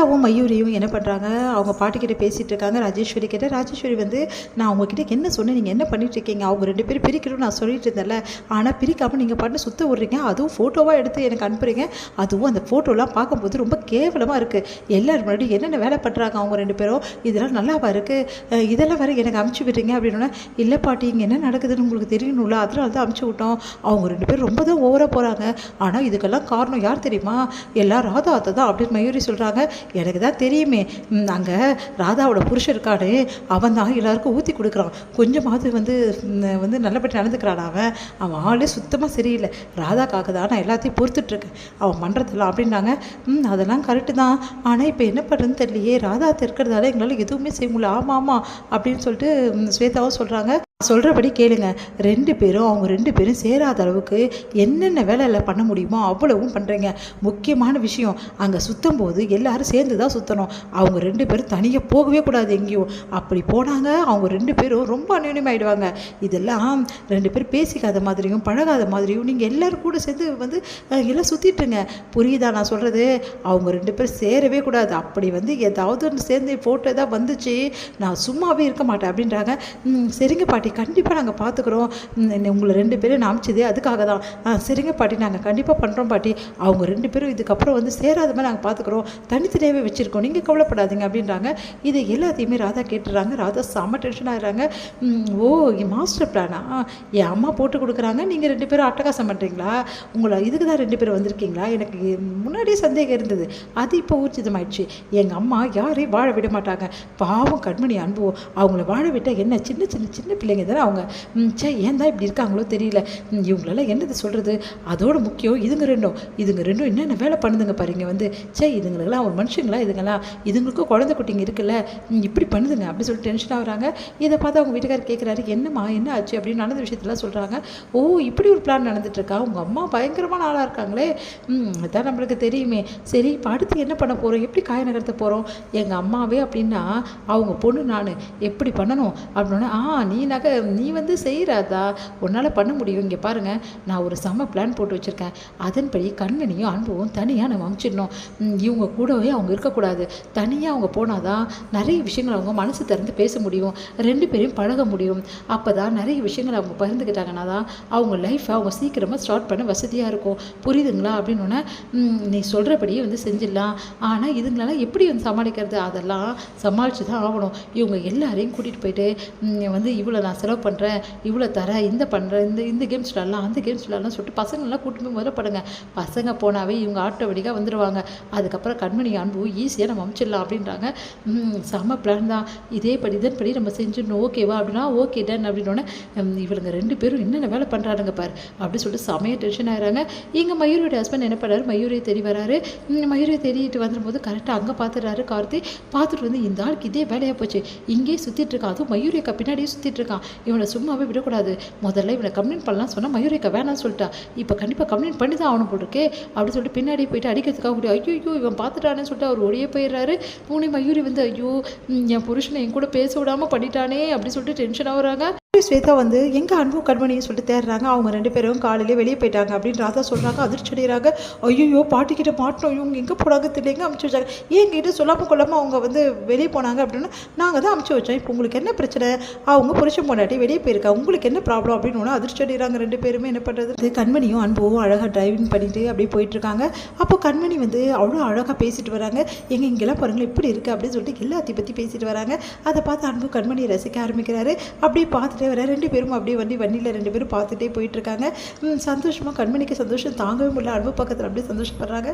ஸ்வேதாவும் மயூரியும் என்ன பண்ணுறாங்க, அவங்க பாட்டிக்கிட்ட பேசிகிட்டு இருக்காங்க. ராஜேஸ்வரி கிட்ட ராஜேஸ்வரி வந்து, நான் உங்ககிட்ட என்ன சொன்னேன், நீங்கள் என்ன பண்ணிட்டு இருக்கீங்க, அவங்க 2 பேரும் பிரிக்கணும்னு நான் சொல்லிட்டு இருந்தேன்ல, ஆனால் பிரிக்காமல் நீங்கள் பாட்டு சுத்த விட்றீங்க, அதுவும் ஃபோட்டோவாக எடுத்து எனக்கு அனுப்புறீங்க. அதுவும் அந்த ஃபோட்டோலாம் பார்க்கும்போது ரொம்ப கேவலமாக இருக்குது. எல்லோரும் முன்னாடி என்னென்ன வேலை பண்ணுறாங்க அவங்க 2 பேரும், இதெல்லாம் நல்லாவா இருக்குது, இதெல்லாம் வேறு எனக்கு அமுச்சு விடுறீங்க அப்படின்னா, இல்லை பாட்டி இங்கே என்ன நடக்குதுன்னு உங்களுக்கு தெரியணும்ல, அதனால தான் அமுச்சு விட்டோம். அவங்க 2 பேரும் ரொம்ப தான் ஓவராக போகிறாங்க. ஆனால் இதுக்கெல்லாம் காரணம் யார் தெரியுமா, எல்லாம் ராதா அத்தை தான் அப்படின்னு மயூரி சொல்கிறாங்க. எனக்கு தான் தெரியுமே, அங்கே ராதாவோட புருஷன் இருக்கானே, அவன் தான் எல்லாருக்கும் ஊற்றி கொடுக்குறான். கொஞ்சமாவது வந்து நல்லபடி நடந்துக்கிறான். அவன் ஆளே சுத்தமாக சரியில்லை. ராதாக்காக தான் நான் எல்லாத்தையும் பொறுத்துட்ருக்கேன் அவன் பண்ணுறதெல்லாம் அப்படின்னாங்க. அதெல்லாம் கரெக்டு தான், ஆனால் இப்போ என்ன பண்ணுறதுன்னு தெரியலையே, ராதா இருக்கிறதால எங்களால் எதுவுமே செய்ய முடியல. ஆமாம் ஆமாம் அப்படின்னு சொல்லிட்டு ஸ்வேதாவும் சொல்கிறாங்க. சொல்கிறபடி கேளுங்க, 2 பேரும் அவங்க 2 பேரும் சேராத அளவுக்கு என்னென்ன வேலையில் பண்ண முடியுமோ அவ்வளவும் பண்ணுறீங்க. முக்கியமான விஷயம், அங்கே சுற்றும் போது எல்லோரும் சேர்ந்து தான் சுற்றணும். அவங்க 2 பேரும் தனியாக போகவே கூடாது எங்கேயும். அப்படி போனாங்க அவங்க 2 பேரும் ரொம்ப அந்யோன்யமாயிடுவாங்க. இதெல்லாம் 2 பேரும் பேசிக்காத மாதிரியும் பழகாத மாதிரியும் நீங்கள் எல்லோரும் கூட சேர்ந்து எல்லாம் சுற்றிட்டுருங்க. புரியுதா நான் சொல்கிறது? அவங்க 2 பேரும் சேரவே கூடாது. அப்படி ஏதாவது ஒன்று சேர்ந்து ஃபோட்டோ ஏதாவது வந்துச்சு, நான் சும்மாவே இருக்க மாட்டேன் அப்படின்றாங்க. சரிங்க பாட்டி, கண்டிப்பாக நாங்கள் பார்த்துக்குறோம். உங்களை 2 பேரும் நான் அமிச்சதே அதுக்காக தான். சரிங்க பாட்டி, நாங்கள் கண்டிப்பாக பண்ணுறோம் பாட்டி. அவங்க 2 பேரும் இதுக்கப்புறம் சேராத மாதிரி நாங்கள் பார்த்துக்குறோம், தனித்தனியாகவே வச்சுருக்கோம், நீங்கள் கவலைப்படாதீங்க அப்படின்றாங்க. இது எல்லாத்தையுமே ராதா கேட்டுறாங்க. ராதா செம்ம டென்ஷன் ஆகிறாங்க. ஓ, மாஸ்டர் பிளானா, என் அம்மா போட்டு கொடுக்குறாங்க, நீங்கள் 2 பேரும் அட்டகாசம் பண்ணுறீங்களா, உங்களை இதுக்கு தான் 2 பேரும் வந்திருக்கீங்களா? எனக்கு முன்னாடியே சந்தேகம் இருந்தது, அது இப்போ ஊர்ஜிதமாயிடுச்சு. எங்கள் அம்மா யாரையும் வாழ விட மாட்டாங்க. பாவம் கண்மணி அனுபவம், அவங்கள வாழ விட்டால் என்ன, சின்ன சின்ன சின்ன பிள்ளைங்க தானே அவங்க. ஏன் தான் இப்படி இருக்காங்களோ தெரியல. இவங்களெல்லாம் என்னது சொல்கிறது. அதோட முக்கியம் இதுங்க ரெண்டும் என்னென்ன வேலை பண்ணுதுங்க பாருங்க. இதுங்களெல்லாம் ஒரு மனுஷங்களா, இதுங்களுக்கும் குழந்தை குட்டிங்க இருக்குல்ல, இப்படி பண்ணுதுங்க அப்படி சொல்லிட்டு டென்ஷன் ஆகுறாங்க. இதை பார்த்து அவங்க வீட்டுக்காரர் கேட்குறாரு, என்னம்மா என்ன ஆச்சு அப்படின்னு நடந்த விஷயத்தெல்லாம் சொல்கிறாங்க. ஓ, இப்படி ஒரு பிளான் நடந்துட்டுருக்கா, உங்கள் அம்மா பயங்கரமான ஆளாக இருக்காங்களே, அதான் நம்மளுக்கு தெரியுமே. சரி, இப்போ அடுத்து என்ன பண்ண போகிறோம், எப்படி காய நகர்த்த போகிறோம், எங்கள் அம்மாவே அப்படின்னா அவங்க பொண்ணு நான் எப்படி பண்ணணும் அப்படின்னா, நீ செய்கிறாதா, உன்னால் பண்ண முடியும். இங்கே பாருங்கள், நான் ஒரு செம்ம பிளான் போட்டு வச்சுருக்கேன். அதன்படி கண்மணியும் அனுபவம் தனியாக நம்ம அமைச்சிடணும். இவங்க கூடவே அவங்க இருக்கக்கூடாது. தனியாக அவங்க போனாதான் நிறைய விஷயங்கள் அவங்க மனசு திறந்து பேச முடியும், 2 பேரையும் பழக முடியும். அப்போ தான் நிறைய விஷயங்கள் அவங்க பகிர்ந்துக்கிட்டாங்கன்னா தான் அவங்க லைஃப்பை அவங்க சீக்கிரமாக ஸ்டார்ட் பண்ண வசதியாக இருக்கும். புரியுதுங்களா அப்படின்னோடனே, நீ சொல்கிறபடியே செஞ்சிடலாம். ஆனால் இதுங்களெல்லாம் எப்படி சமாளிக்கிறது, அதெல்லாம் சமாளித்து தான் ஆகணும். இவங்க எல்லாரையும் கூட்டிகிட்டு போயிட்டு இவ்வளோ நான் செலவு பண்ணுறேன், இவ்வளோ தரேன், இந்த பண்ணுறேன், இந்த கேம்ஸ் விளாட்லாம், அந்த கேம்ஸ் விளாட்லாம் சொல்லிட்டு பசங்களெலாம் கூட்டிட்டு போய் முதல்ல படுங்க. பசங்க போனாவே இவங்க ஆட்டோமேட்டிக்காக வந்துடுவாங்க. அதுக்கப்புறம் கண்மணி அனுபவம் ஈஸியாக நம்ம அமைச்சிடலாம் அப்படின்றாங்க. செம்ம பிளான் தான், இதன்படி நம்ம செஞ்சிடணும், ஓகேவா அப்படின்னா, ஓகே டன் அப்படின்னோடனே, இவங்க 2 பேரும் என்னென்ன வேலை பண்ணுறாருங்க பாரு அப்படின்னு சொல்லிட்டு செமையாக டென்ஷன் ஆகிறாங்க. இங்கே மயூரியோட ஹஸ்பண்ட் என்ன பண்ணுறாரு, மயூரியை தேடி வராரு. மயூரியை தேடிட்டு வந்துடும்போது கரெக்டாக அங்கே பார்த்துடுறாரு கார்த்தி. பார்த்துட்டு இந்த ஆளுக்கு இதே வேலையாக போச்சு, இங்கேயே சுற்றிட்டு இருக்கான், அதுவும் மயூரியை பின்னாடியே சுற்றிட்டு இருக்கான், இவனை சும்மாவே விடக்கூடாது, முதல்ல இவனை கம்ப்ளைண்ட் பண்ணலாம் சொன்னால் மயூரிக்கா வேணான்னு சொல்லிட்டா, இப்போ கண்டிப்பாக கம்ப்ளைண்ட் பண்ணி தான் ஆகணும் போட்டிருக்கே அப்படின்னு சொல்லிட்டு பின்னாடி போயிட்டு அடிக்கிறதுக்காக கூடிய, ஐயோ இவன் பார்த்துட்டானேன்னு சொல்லிட்டு அவர் ஓடியே போயிடுறாரு. மயூரி ஐயோ என் புருஷனை என் கூட பேச விடாமல் பண்ணிட்டானே அப்படின்னு சொல்லிட்டு டென்ஷன் ஆகுறாங்க. ஸ்வேதா எங்கள் அன்பு கண்மணின்னு சொல்லிட்டு தேடுறாங்க. அவங்க 2 பேரும் காலையிலே வெளியே போயிட்டாங்க அப்படின்னு ராதா சொல்கிறாங்க. அதிர்ச்சி அடைகிறாங்க. ஐயோ, பாட்டிக்கிட்ட மாட்டோம், இவங்க எங்கே போனாங்க தெரியலைங்க, அமுச்சு வச்சாங்க. என்கிட்ட சொல்லாமல் கொள்ளாமல் அவங்க வெளியே போனாங்க அப்படின்னா, நாங்கள் தான் அமுச்சு வச்சோம், இப்போ உங்களுக்கு என்ன பிரச்சனை, அவங்க புருஷன் பொண்டாட்டி வெளியே போயிருக்கா, உங்களுக்கு என்ன ப்ராப்ளம் அப்படின்னு ஒன்று அதிர்ச்சி அடைகிறாங்க 2 பேருமே. என்ன பண்ணுறது, கண்மணியும் அன்பும் அழகாக டிரைவிங் பண்ணிட்டு அப்படியே போயிட்டுருக்காங்க. அப்போ கண்மணி அவ்வளோ அழகாக பேசிட்டு வராங்க. இங்கெல்லாம் பாருங்கள் இப்படி இருக்குது அப்படின்னு சொல்லிட்டு எல்லாத்தையும் பற்றி பேசிட்டு வராங்க. அதை பார்த்து அன்பு கண்மணியை ரசிக்க ஆரம்பிக்கிறாரு. அப்படியே பார்த்துட்டு வர 2 பேரும் அப்படியே வண்டியில் 2 பேரும் பார்த்துட்டே போயிட்டுருக்காங்க. சந்தோஷமாக கண்மணிக்கு சந்தோஷம் தாங்கவே முடியல. அன்பு பக்கத்தில் அப்படியே சந்தோஷப்படுறாங்க.